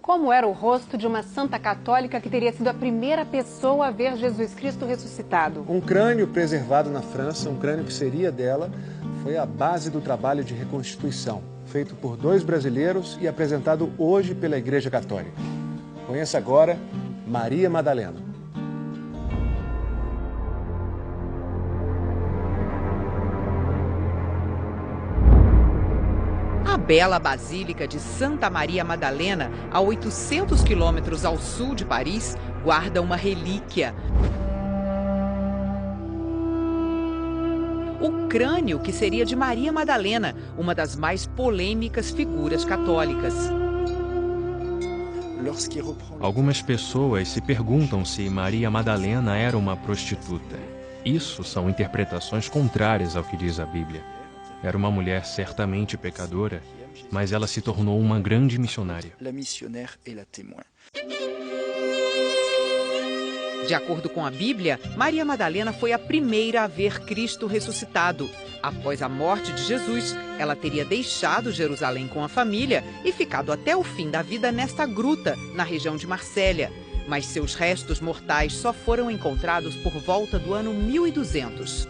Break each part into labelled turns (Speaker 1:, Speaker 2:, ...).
Speaker 1: Como era o rosto de uma santa católica que teria sido a primeira pessoa a ver Jesus Cristo ressuscitado?
Speaker 2: Um crânio preservado na França, um crânio que seria dela, foi a base do trabalho de reconstituição, feito por 2 brasileiros e apresentado hoje pela Igreja Católica. Conheça agora Maria Madalena.
Speaker 3: A bela Basílica de Santa Maria Madalena, a 800 quilômetros ao sul de Paris, guarda uma relíquia. O crânio que seria de Maria Madalena, uma das mais polêmicas figuras católicas.
Speaker 4: Algumas pessoas se perguntam se Maria Madalena era uma prostituta. Isso são interpretações contrárias ao que diz a Bíblia. Era uma mulher certamente pecadora, mas ela se tornou uma grande missionária.
Speaker 3: De acordo com a Bíblia, Maria Madalena foi a primeira a ver Cristo ressuscitado. Após a morte de Jesus, ela teria deixado Jerusalém com a família e ficado até o fim da vida nesta gruta, na região de Marsella. Mas seus restos mortais só foram encontrados por volta do ano 1200.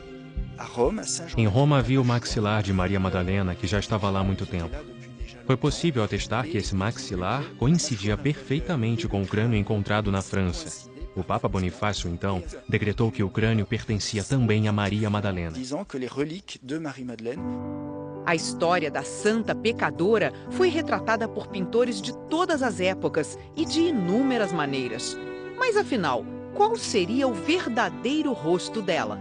Speaker 4: Em Roma havia o maxilar de Maria Madalena, que já estava lá há muito tempo. Foi possível atestar que esse maxilar coincidia perfeitamente com o crânio encontrado na França. O Papa Bonifácio, então, decretou que o crânio pertencia também a Maria Madalena.
Speaker 3: A história da santa pecadora foi retratada por pintores de todas as épocas e de inúmeras maneiras. Mas afinal, qual seria o verdadeiro rosto dela?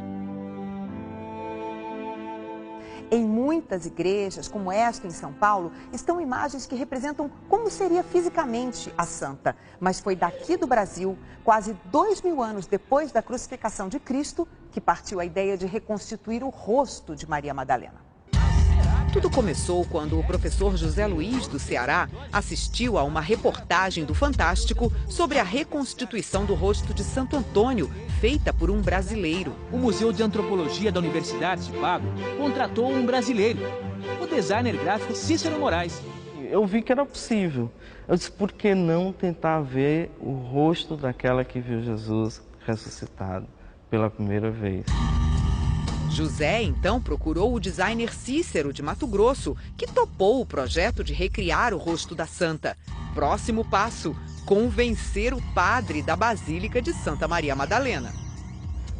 Speaker 5: Em muitas igrejas, como esta em São Paulo, estão imagens que representam como seria fisicamente a santa. Mas foi daqui do Brasil, quase 2000 anos depois da crucificação de Cristo, que partiu a ideia de reconstituir o rosto de Maria Madalena.
Speaker 3: Tudo começou quando o professor José Luiz, do Ceará, assistiu a uma reportagem do Fantástico sobre a reconstituição do rosto de Santo Antônio, feita por um brasileiro.
Speaker 6: O Museu de Antropologia da Universidade de Chicago contratou um brasileiro, o designer gráfico Cícero Moraes.
Speaker 7: Eu vi que era possível. Eu disse, por que não tentar ver o rosto daquela que viu Jesus ressuscitado pela primeira vez?
Speaker 3: José, então, procurou o designer Cícero, de Mato Grosso, que topou o projeto de recriar o rosto da santa. Próximo passo, convencer o padre da Basílica de Santa Maria Madalena.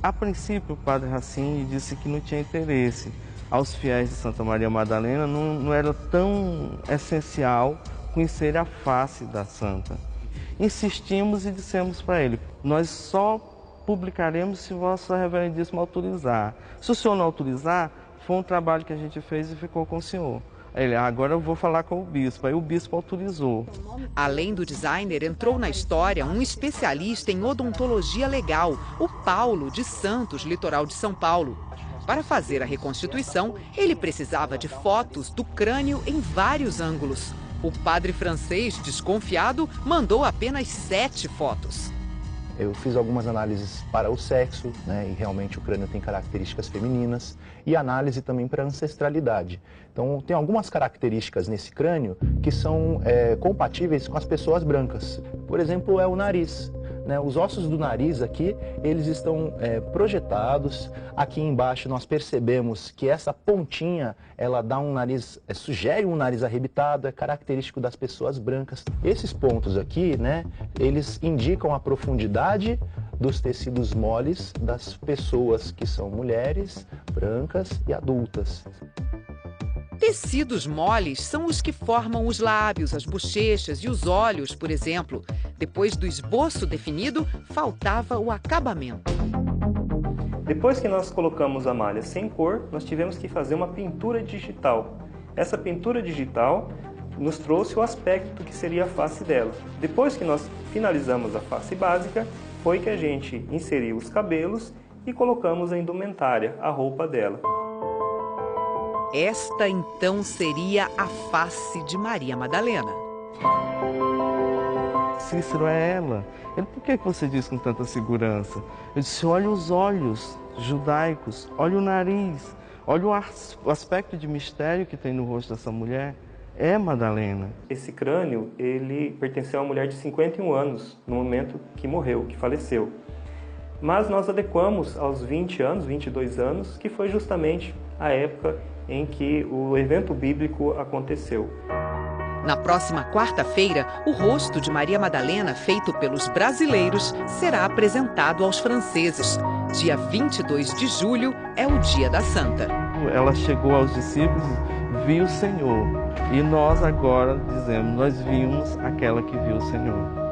Speaker 7: A princípio, o padre Racine disse que não tinha interesse. Aos fiéis de Santa Maria Madalena não era tão essencial conhecer a face da santa. Insistimos e dissemos para ele, nós só publicaremos se Vossa Reverendíssima autorizar. Se o senhor não autorizar, foi um trabalho que a gente fez e ficou com o senhor. Ele, agora eu vou falar com o bispo. Aí o bispo autorizou.
Speaker 3: Além do designer, entrou na história um especialista em odontologia legal, o Paulo de Santos, litoral de São Paulo. Para fazer a reconstituição, ele precisava de fotos do crânio em vários ângulos. O padre francês, desconfiado, mandou apenas 7 fotos.
Speaker 8: Eu fiz algumas análises para o sexo, né, e realmente o crânio tem características femininas, e análise também para ancestralidade. Então, tem algumas características nesse crânio que são compatíveis com as pessoas brancas. Por exemplo, é o nariz. Né? Os ossos do nariz aqui, eles estão projetados. Aqui embaixo nós percebemos que essa pontinha, ela dá um nariz, sugere um nariz arrebitado, é característico das pessoas brancas. Esses pontos aqui, né, eles indicam a profundidade dos tecidos moles das pessoas que são mulheres, brancas e adultas.
Speaker 3: Tecidos moles são os que formam os lábios, as bochechas e os olhos, por exemplo. Depois do esboço definido, faltava o acabamento.
Speaker 9: Depois que nós colocamos a malha sem cor, nós tivemos que fazer uma pintura digital. Essa pintura digital nos trouxe o aspecto que seria a face dela. Depois que nós finalizamos a face básica, foi que a gente inseriu os cabelos e colocamos a indumentária, a roupa dela.
Speaker 3: Esta, então, seria a face de Maria Madalena.
Speaker 7: Cícero, é ela. Ele, por que você diz com tanta segurança? Eu disse, olha os olhos judaicos, olha o nariz, olha o aspecto de mistério que tem no rosto dessa mulher. é Madalena.
Speaker 9: Esse crânio, ele pertenceu a uma mulher de 51 anos, no momento que morreu, que faleceu. Mas nós adequamos aos 20 anos, 22 anos, que foi justamente a época em que o evento bíblico aconteceu.
Speaker 3: Na próxima quarta-feira, o rosto de Maria Madalena, feito pelos brasileiros, será apresentado aos franceses. Dia 22 de julho é o dia da santa.
Speaker 7: Ela chegou aos discípulos, viu o Senhor. E nós agora dizemos, nós vimos aquela que viu o Senhor.